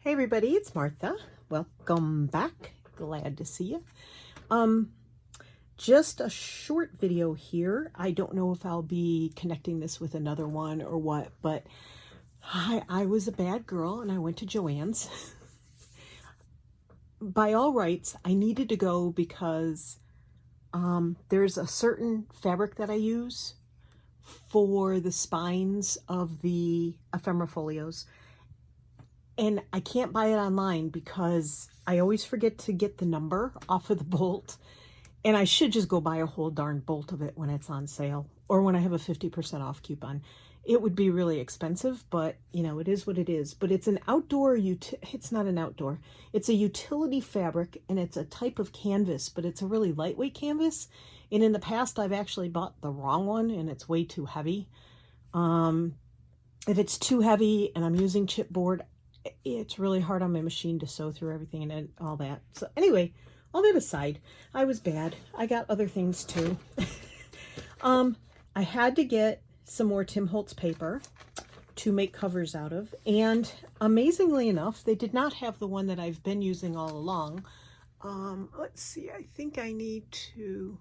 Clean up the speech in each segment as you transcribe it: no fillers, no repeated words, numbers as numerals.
Hey everybody, it's Martha. Welcome back. Glad to see you. Just a short video here. I don't know if I'll be connecting this with another one or what, but I was a bad girl and I went to Joann's. By all rights, I needed to go because there's a certain fabric that I use for the spines of the ephemera folios. And I can't buy it online because I always forget to get the number off of the bolt. And I should just go buy a whole darn bolt of it when it's on sale or when I have a 50% off coupon. It would be really expensive, but you know, it is what it is. But it's an outdoor, it's not an outdoor. It's a utility fabric and it's a type of canvas, but it's a really lightweight canvas. And in the past, I've actually bought the wrong one and it's way too heavy. If it's too heavy and I'm using chipboard, it's really hard on my machine to sew through everything and all that. So anyway, all that aside, I was bad. I got other things too. I had to get some more Tim Holtz paper to make covers out of. And amazingly enough, they did not have the one that I've been using all along. Let's see, I think I need to,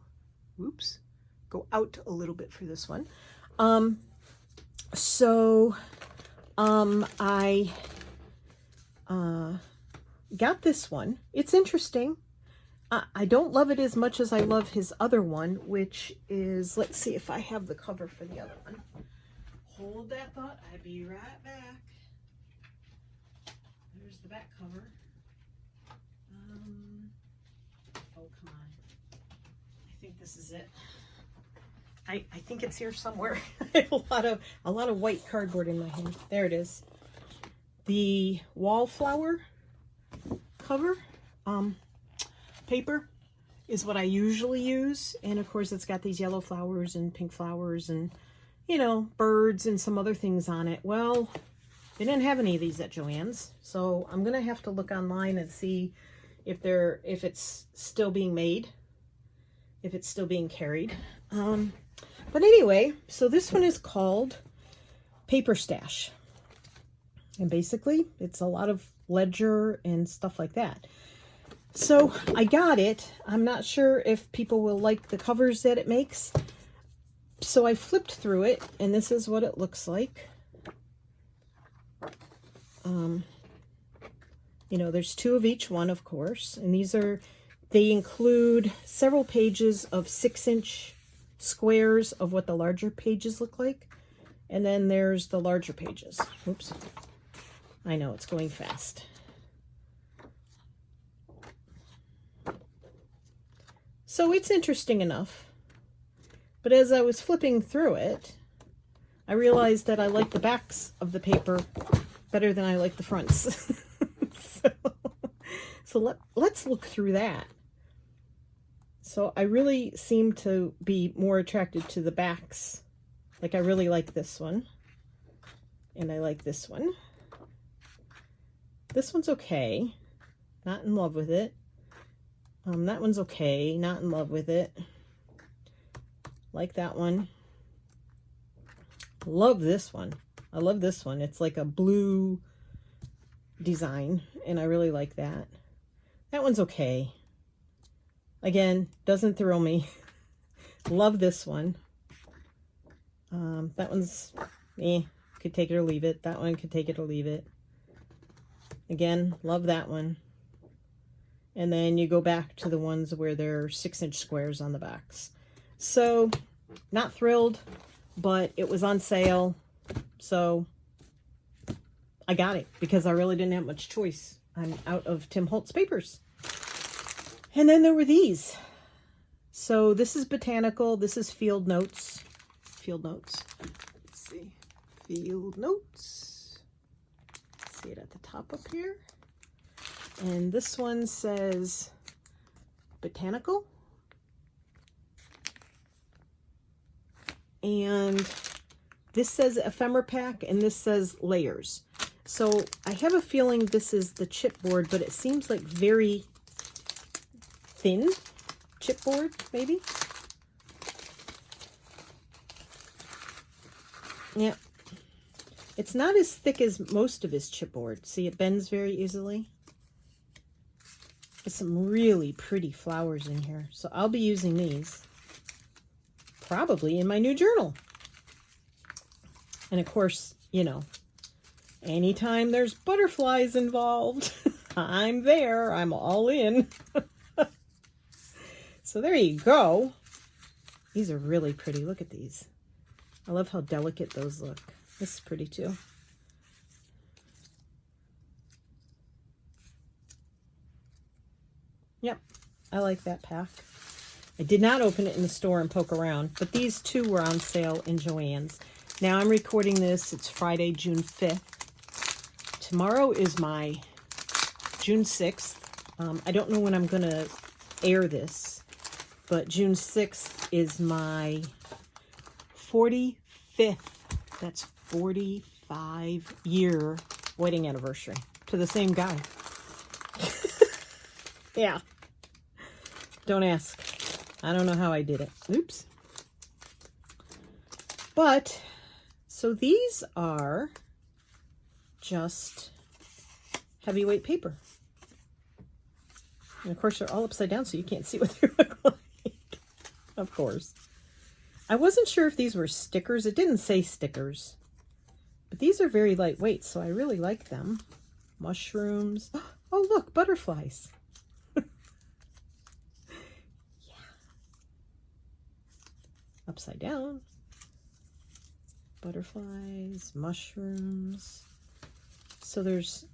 go out a little bit for this one. I got this one. It's interesting. I don't love it as much as I love his other one, which is, let's see if I have the cover for the other one. Hold that thought. I'll be right back. There's the back cover. Oh, come on. I think this is it. I think it's here somewhere. I have a lot of white cardboard in my hand. There it is. The Wallflower cover paper is what I usually use, and of course it's got these yellow flowers and pink flowers and, you know, birds and some other things on it. Well, they didn't have any of these at Joann's, so I'm gonna have to look online and see if it's still being made, if it's still being carried. But anyway, so this one is called Paper Stash. And basically, it's a lot of ledger and stuff like that. So I got it. I'm not sure if people will like the covers that it makes. So I flipped through it, and this is what it looks like. You know, there's two of each one, of course. And they include several pages of 6-inch squares of what the larger pages look like. And then there's the larger pages. Oops. I know, it's going fast. So it's interesting enough. But as I was flipping through it, I realized that I like the backs of the paper better than I like the fronts. so let's look through that. So I really seem to be more attracted to the backs. Like I really like this one. And I like this one. This one's okay. Not in love with it. That one's okay. Not in love with it. Like that one. Love this one. I love this one. It's like a blue design, and I really like that. That one's okay. Again, doesn't thrill me. Love this one. That one's, could take it or leave it. That one could take it or leave it. Again, love that one. And then you go back to the ones where there are 6-inch squares on the backs. So, not thrilled, but it was on sale. So, I got it because I really didn't have much choice. I'm out of Tim Holtz papers. And then there were these. So, this is botanical. This is field notes. Field notes. Let's see. Field notes. See it at the top up here. And this one says botanical. And this says ephemera pack, and this says layers. So I have a feeling this is the chipboard, but it seems like very thin chipboard, maybe. Yeah. It's not as thick as most of his chipboard. See, it bends very easily. There's some really pretty flowers in here. So I'll be using these probably in my new journal. And of course, you know, anytime there's butterflies involved, I'm there. I'm all in. So there you go. These are really pretty. Look at these. I love how delicate those look. This is pretty too. Yep, I like that pack. I did not open it in the store and poke around, but these two were on sale in Joann's. Now I'm recording this. It's Friday, June 5th. Tomorrow is my June 6th. I don't know when I'm going to air this, but June 6th is my 45th. That's 45-year wedding anniversary to the same guy. Yeah. Don't ask. I don't know how I did it. Oops. But, so these are just heavyweight paper. And of course, they're all upside down, so you can't see what they look like. Of course. I wasn't sure if these were stickers. It didn't say stickers. But these are very lightweight, so I really like them. Mushrooms. Oh, look, butterflies. Upside down. Butterflies, mushrooms. So there's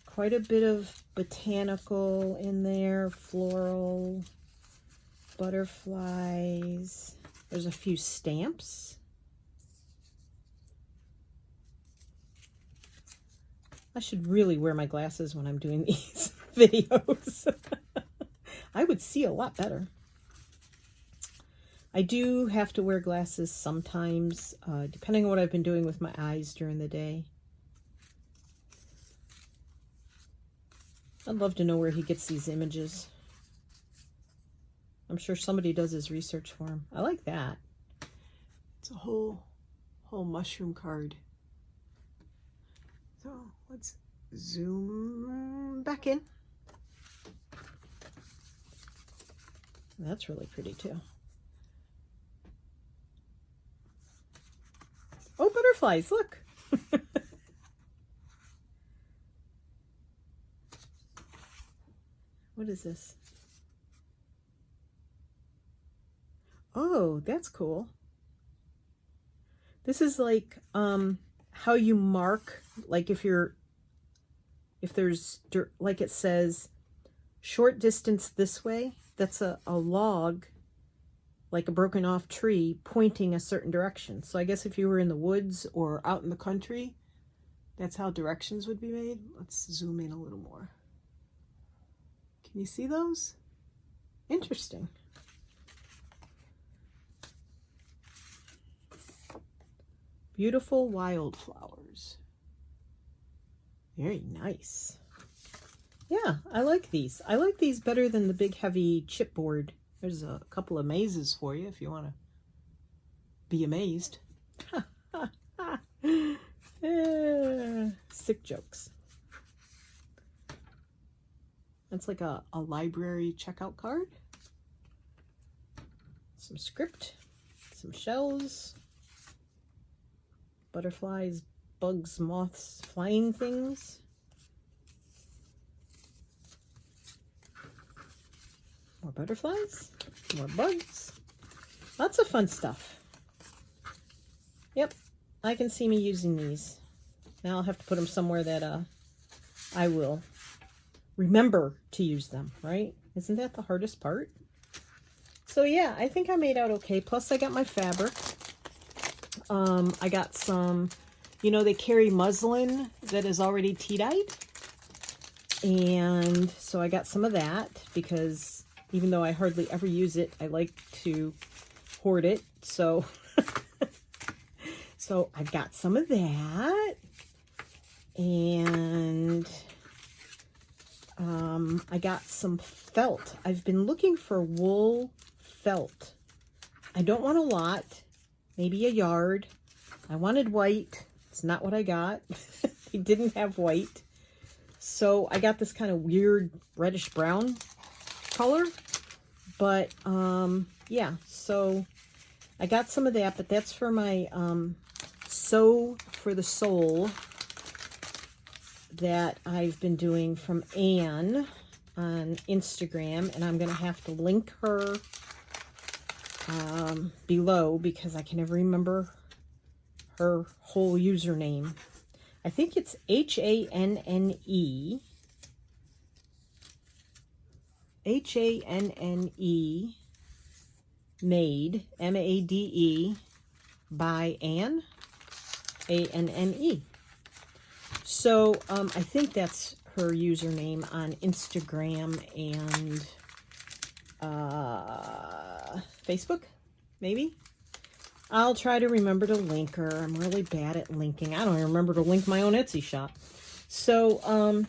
quite a bit of botanical in there, floral, butterflies. There's a few stamps. I should really wear my glasses when I'm doing these videos. I would see a lot better. I do have to wear glasses sometimes, depending on what I've been doing with my eyes during the day. I'd love to know where he gets these images. I'm sure somebody does his research for him. I like that. It's a whole mushroom card. So let's zoom back in. That's really pretty too. Oh, butterflies, look. What is this? Oh, that's cool. This is like how you mark, like if there's, like it says, short distance this way, that's a log, like a broken off tree pointing a certain direction. So I guess if you were in the woods or out in the country, that's how directions would be made. Let's zoom in a little more. Can you see those? Interesting. Beautiful wildflowers. Very nice. Yeah, I like these. I like these better than the big heavy chipboard. There's a couple of mazes for you if you want to be amazed. Sick jokes. That's like a library checkout card. Some script, some shells, butterflies, bugs, moths, flying things. More butterflies, more bugs. Lots of fun stuff. Yep, I can see me using these. Now I'll have to put them somewhere that I will remember to use them, right? Isn't that the hardest part? So yeah, I think I made out okay. Plus I got my fabric. I got some, you know, they carry muslin that is already tea-dyed. And so I got some of that because even though I hardly ever use it, I like to hoard it. So, so I got some of that. And I got some felt. I've been looking for wool felt. I don't want a lot, maybe a yard. I wanted white, That's not what I got. They didn't have white. So I got this kind of weird reddish brown color. But, yeah, so I got some of that, but that's for my Sew for the Soul that I've been doing from Anne on Instagram, and I'm going to have to link her below because I can never remember her whole username. I think it's H-A-N-N-E Made, M-A-D-E, by Anne, A-N-N-E. So, I think that's her username on Instagram and Facebook, maybe. I'll try to remember to link her. I'm really bad at linking. I don't even remember to link my own Etsy shop. So,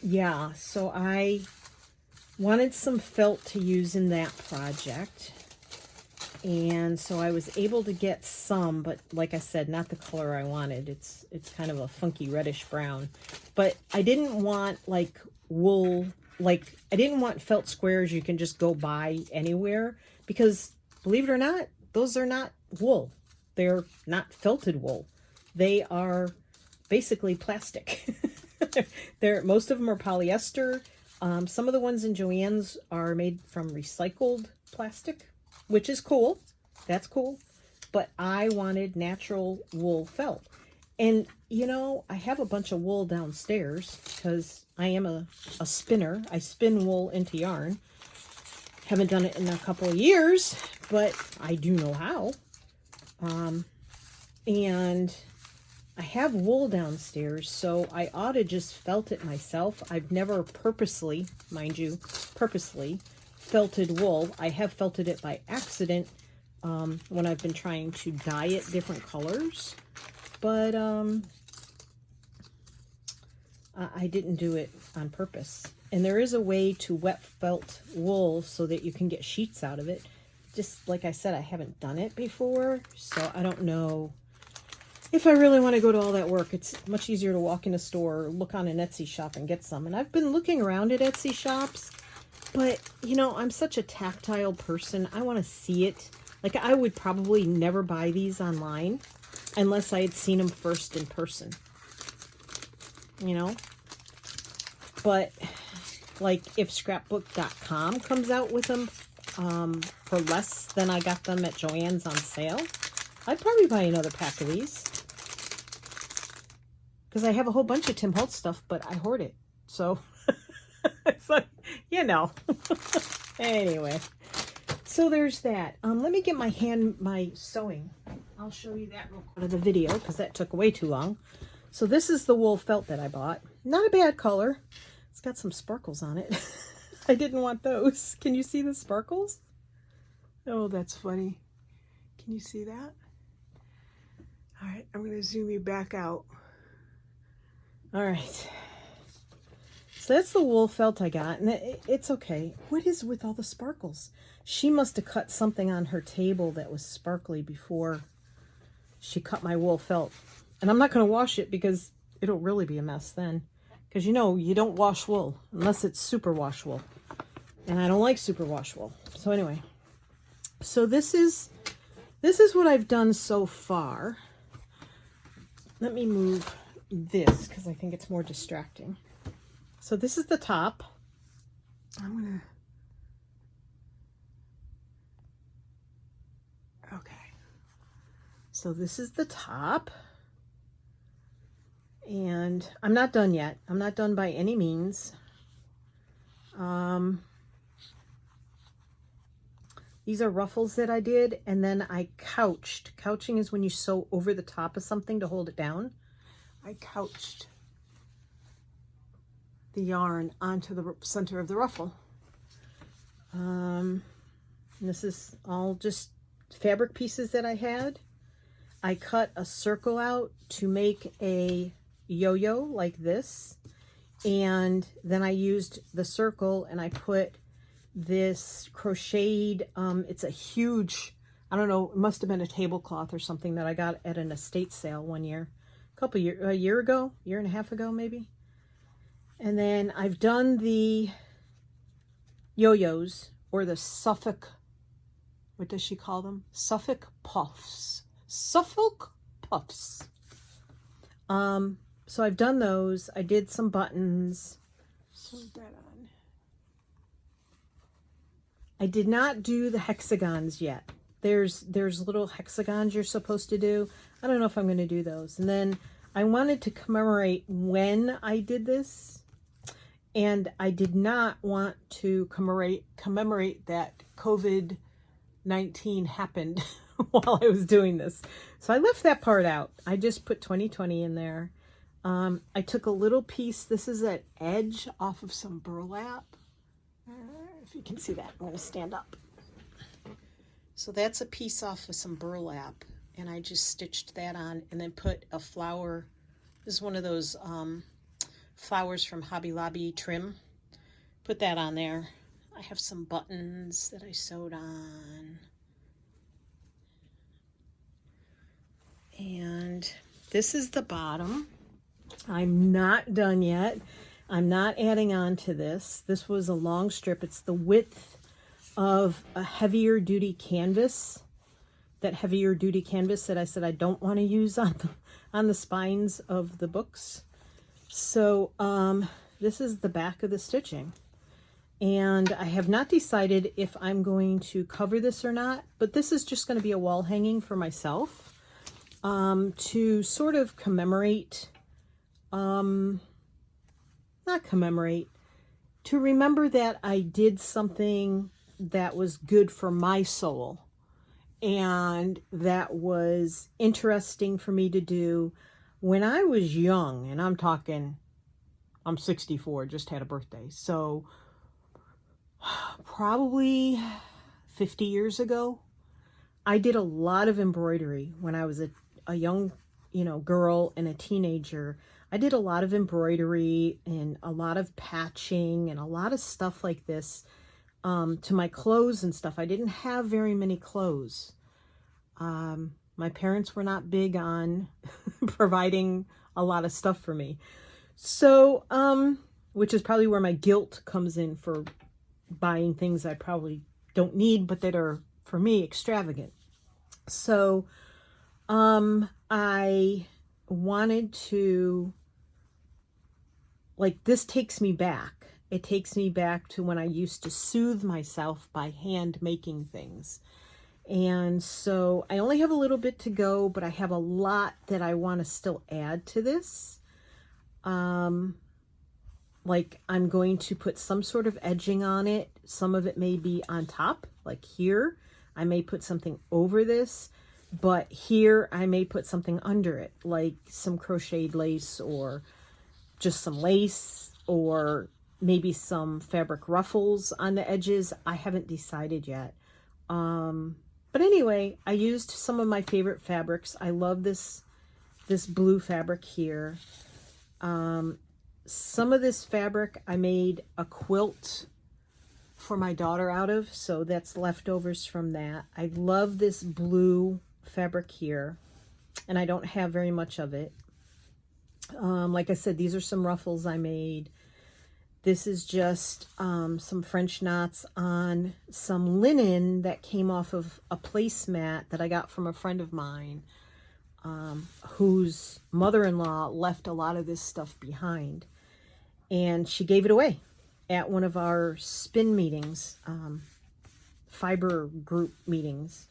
yeah, so I wanted some felt to use in that project. And so I was able to get some, but like I said, not the color I wanted. It's kind of a funky reddish brown. But I didn't want like wool, like I didn't want felt squares you can just go buy anywhere, because believe it or not, those are not wool. They're not felted wool. They are basically plastic. Most of them are polyester. Some of the ones in Joann's are made from recycled plastic, which is cool. That's cool. But I wanted natural wool felt. And, you know, I have a bunch of wool downstairs because I am a spinner. I spin wool into yarn. Haven't done it in a couple of years, but I do know how. And I have wool downstairs, so I ought to just felt it myself. I've never purposely, mind you, felted wool. I have felted it by accident when I've been trying to dye it different colors, but I didn't do it on purpose. And there is a way to wet felt wool so that you can get sheets out of it. Just like I said, I haven't done it before, so I don't know if I really want to go to all that work. It's much easier to walk in a store, look on an Etsy shop and get some. And I've been looking around at Etsy shops, but, you know, I'm such a tactile person. I want to see it. Like, I would probably never buy these online unless I had seen them first in person. You know? But, like, if scrapbook.com comes out with them for less than I got them at Joann's on sale, I'd probably buy another pack of these. Because I have a whole bunch of Tim Holtz stuff, but I hoard it. So, it's like, you know. Anyway. So there's that. Let me get my sewing. I'll show you that real quick out of the video, because that took way too long. So this is the wool felt that I bought. Not a bad color. It's got some sparkles on it. I didn't want those. Can you see the sparkles? Oh, that's funny. Can you see that? All right, I'm going to zoom you back out. All right. So that's the wool felt I got, and it's okay. What is with all the sparkles? She must have cut something on her table that was sparkly before she cut my wool felt. And I'm not going to wash it because it'll really be a mess then. Because, you know, you don't wash wool unless it's superwash wool. And I don't like superwash wool. So anyway, so this is what I've done so far. Let me move this because I think it's more distracting. So this is the top. Okay. So this is the top. And I'm not done yet. I'm not done by any means. These are ruffles that I did, and then I couched. Couching is when you sew over the top of something to hold it down. I couched the yarn onto the center of the ruffle. This is all just fabric pieces that I had. I cut a circle out to make a yo-yo like this, and then I used the circle and I put this crocheted, it's a huge, I don't know, it must have been a tablecloth or something that I got at an estate sale one year. A year ago, year and a half ago maybe. And then I've done the yo-yos, or the Suffolk, what does she call them? Suffolk Puffs. Suffolk Puffs. So I've done those. I did some buttons. Sewed that on. I did not do the hexagons yet. There's little hexagons you're supposed to do. I don't know if I'm going to do those. And then I wanted to commemorate when I did this, and I did not want to commemorate that COVID-19 happened while I was doing this. So I left that part out. I just put 2020 in there. I took a little piece. This is an edge off of some burlap. If you can see that, I'm going to stand up. So that's a piece off of some burlap, and I just stitched that on and then put a flower. This is one of those flowers from Hobby Lobby trim. Put that on there. I have some buttons that I sewed on. And this is the bottom. I'm not done yet. I'm not adding on to this. This was a long strip. It's the width of a heavier duty canvas. That heavier duty canvas that I said I don't want to use on the spines of the books. So this is the back of the stitching. And I have not decided if I'm going to cover this or not, but this is just going to be a wall hanging for myself to sort of commemorate, not commemorate, to remember that I did something that was good for my soul and that was interesting for me to do when I was young. And I'm talking, I'm 64, just had a birthday. So probably 50 years ago, I did a lot of embroidery when I was a young, girl and a teenager. I did a lot of embroidery and a lot of patching and a lot of stuff like this to my clothes and stuff. I didn't have very many clothes. My parents were not big on providing a lot of stuff for me. So, which is probably where my guilt comes in for buying things I probably don't need, but that are, for me, extravagant. So, I wanted to, this takes me back. It takes me back to when I used to soothe myself by hand making things. And so I only have a little bit to go, but I have a lot that I want to still add to this. I'm going to put some sort of edging on it. Some of it may be on top, like here. I may put something over this, but here I may put something under it, like some crocheted lace or just some lace or maybe some fabric ruffles on the edges. I haven't decided yet. But anyway, I used some of my favorite fabrics. I love this blue fabric here. Some of this fabric I made a quilt for my daughter out of, so that's leftovers from that. I love this blue fabric here, and I don't have very much of it. Like I said, these are some ruffles I made. This is just some French knots on some linen that came off of a placemat that I got from a friend of mine, whose mother-in-law left a lot of this stuff behind. And she gave it away at one of our spin meetings, fiber group meetings.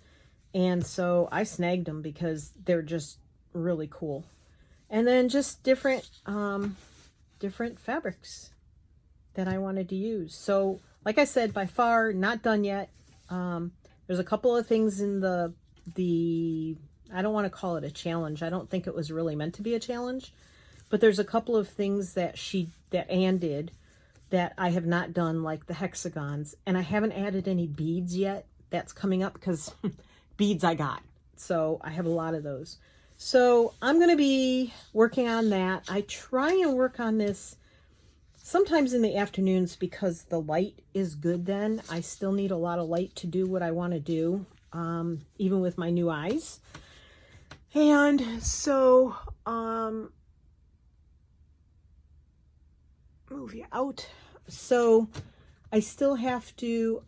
And so I snagged them because they're just really cool. And then just different fabrics that I wanted to use. So like I said, by far not done yet. There's a couple of things in the I don't want to call it a challenge. I don't think it was really meant to be a challenge, but there's a couple of things that Anne did that I have not done, like the hexagons, and I haven't added any beads yet. That's coming up because beads I got. So I have a lot of those. So I'm going to be working on that. I try and work on this sometimes in the afternoons because the light is good then. I still need a lot of light to do what I want to do. even with my new eyes. And so, move you out. So I still have to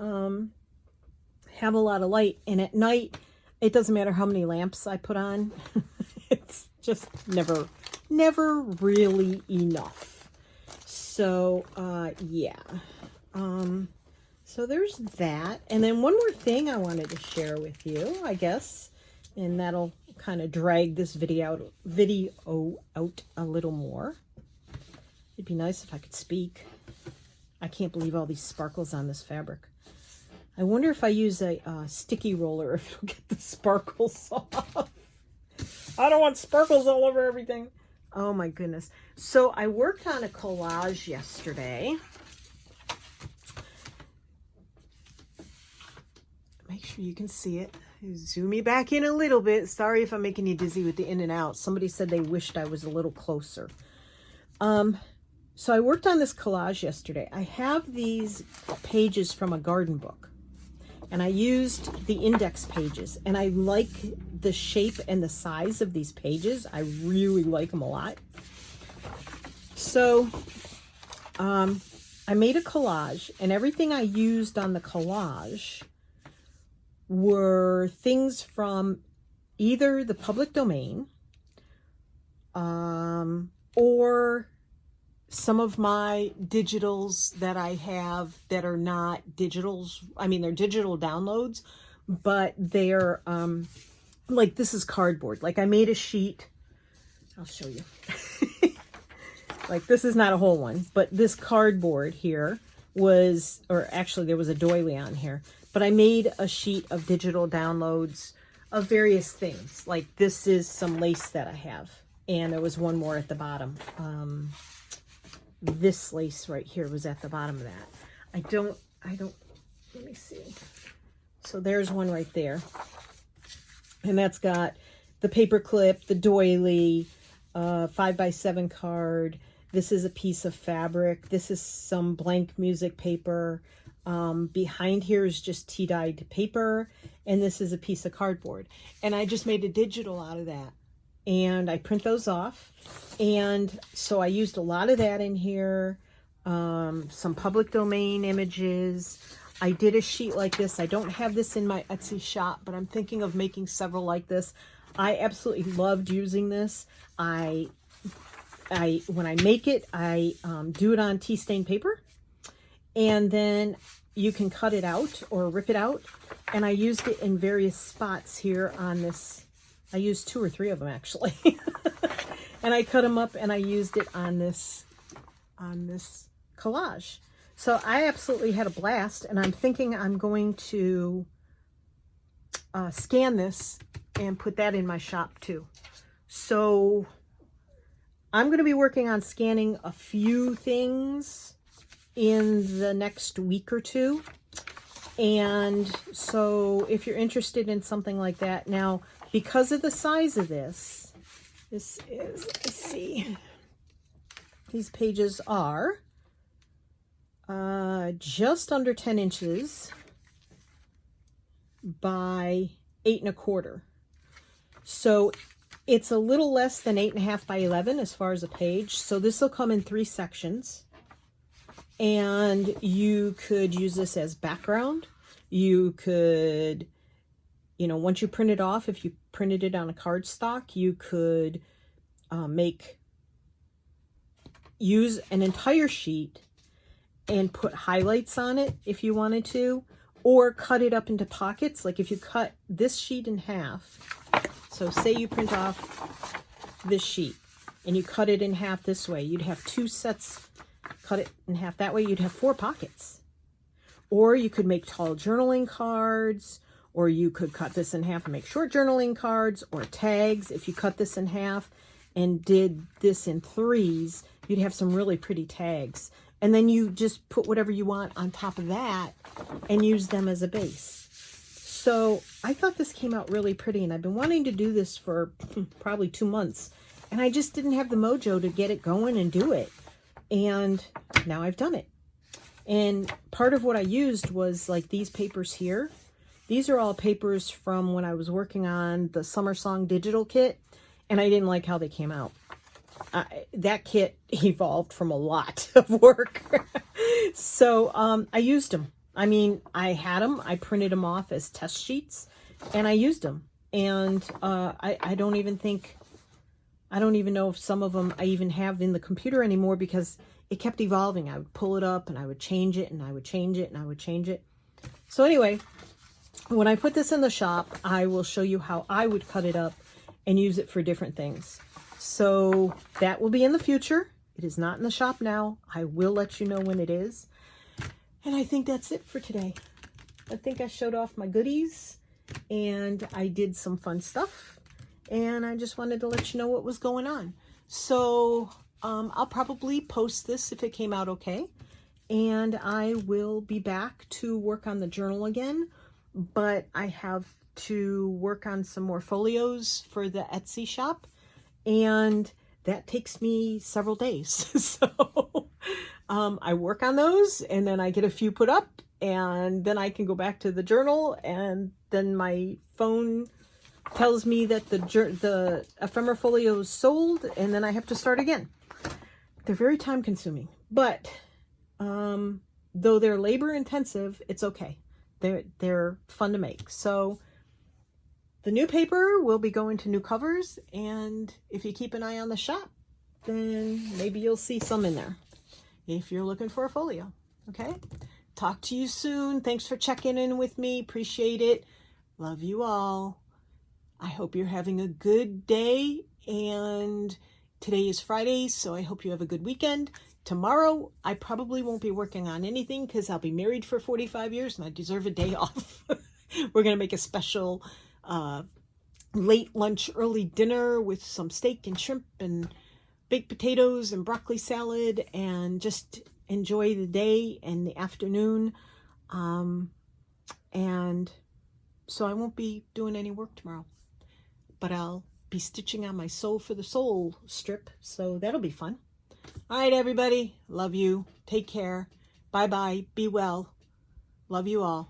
have a lot of light, and at night it doesn't matter how many lamps I put on. It's just never really enough. So yeah, so there's that. And then one more thing I wanted to share with you, I guess, and that'll kind of drag this video out a little more. It'd be nice if I could speak. I can't believe all these sparkles on this fabric. I wonder if I use a sticky roller, if it'll get the sparkles off. I don't want sparkles all over everything. Oh my goodness. So I worked on a collage yesterday. Make sure you can see it. Zoom me back in a little bit. Sorry if I'm making you dizzy with the in and out. Somebody said they wished I was a little closer. So I worked on this collage yesterday. I have these pages from a garden book, and I used the index pages, and I like the shape and the size of these pages. I really like them a lot. So I made a collage, and everything I used on the collage were things from either the public domain or some of my digitals that I have that are not digitals. I mean, they're digital downloads, but they're like, this is cardboard. Like, I made a sheet. I'll show you. Like, this is not a whole one, but this cardboard here was, or actually there was a doily on here, but I made a sheet of digital downloads of various things. Like, this is some lace that I have, and there was one more at the bottom. This lace right here was at the bottom of that. I don't, let me see. So there's one right there. And that's got the paper clip, the doily, 5x7 card. This is a piece of fabric. This is some blank music paper. Behind here is just tea-dyed paper. And this is a piece of cardboard. And I just made a digital out of that. And I print those off. And so I used a lot of that in here. Some public domain images. I did a sheet like this. I don't have this in my Etsy shop, but I'm thinking of making several like this. I absolutely loved using this. When I make it, I do it on tea stain paper, and then you can cut it out or rip it out. And I used it in various spots here on this. I used 2 or 3 of them actually. And I cut them up and I used it on this collage. So I absolutely had a blast, and I'm thinking I'm going to scan this and put that in my shop too. So I'm going to be working on scanning a few things in the next week or 2. And so if you're interested in something like that, now, because of the size of this is, let's see, these pages are just under 10 inches by 8 1/4. So it's a little less than 8.5 by 11 as far as a page. So this will come in 3 sections. And you could use this as background. You could, you know, once you print it off, if you printed it on a cardstock, you could use an entire sheet and put highlights on it if you wanted to, or cut it up into pockets. Like if you cut this sheet in half, so say you print off this sheet and you cut it in half this way, you'd have 2 sets. Cut it in half that way, you'd have 4 pockets. Or you could make tall journaling cards, or you could cut this in half and make short journaling cards, or tags. If you cut this in half and did this in 3s, you'd have some really pretty tags. And then you just put whatever you want on top of that and use them as a base. So I thought this came out really pretty, and I've been wanting to do this for probably 2 months, and I just didn't have the mojo to get it going and do it. And now I've done it. And part of what I used was like these papers here. These are all papers from when I was working on the Summer Song digital kit, and I didn't like how they came out. That kit evolved from a lot of work. So I used them. I mean, I had them. I printed them off as test sheets, and I used them. And I don't even know if some of them I even have in the computer anymore, because it kept evolving. I would pull it up and I would change it and I would change it and I would change it. So anyway, when I put this in the shop, I will show you how I would cut it up and use it for different things. So that will be in the future. It is not in the shop now. I will let you know when it is. And I think that's it for today. I think I showed off my goodies and I did some fun stuff. And I just wanted to let you know what was going on. So I'll probably post this if it came out okay. And I will be back to work on the journal again. But I have to work on some more folios for the Etsy shop. And that takes me several days. So I work on those and then I get a few put up. And then I can go back to the journal. And then my phone tells me that the ephemera folio is sold, and then I have to start again. They're very time consuming, but though they're labor intensive, it's okay. They're fun to make. So the new paper will be going to new covers, and if you keep an eye on the shop, then maybe you'll see some in there if you're looking for a folio. Okay, talk to you soon. Thanks for checking in with me. Appreciate it. Love you all. I hope you're having a good day, and today is Friday, so I hope you have a good weekend. Tomorrow, I probably won't be working on anything because I'll be married for 45 years and I deserve a day off. We're going to make a special late lunch, early dinner with some steak and shrimp and baked potatoes and broccoli salad, and just enjoy the day and the afternoon. And so I won't be doing any work tomorrow. But I'll be stitching on my Sew for the Soul strip, so that'll be fun. All right, everybody. Love you. Take care. Bye-bye. Be well. Love you all.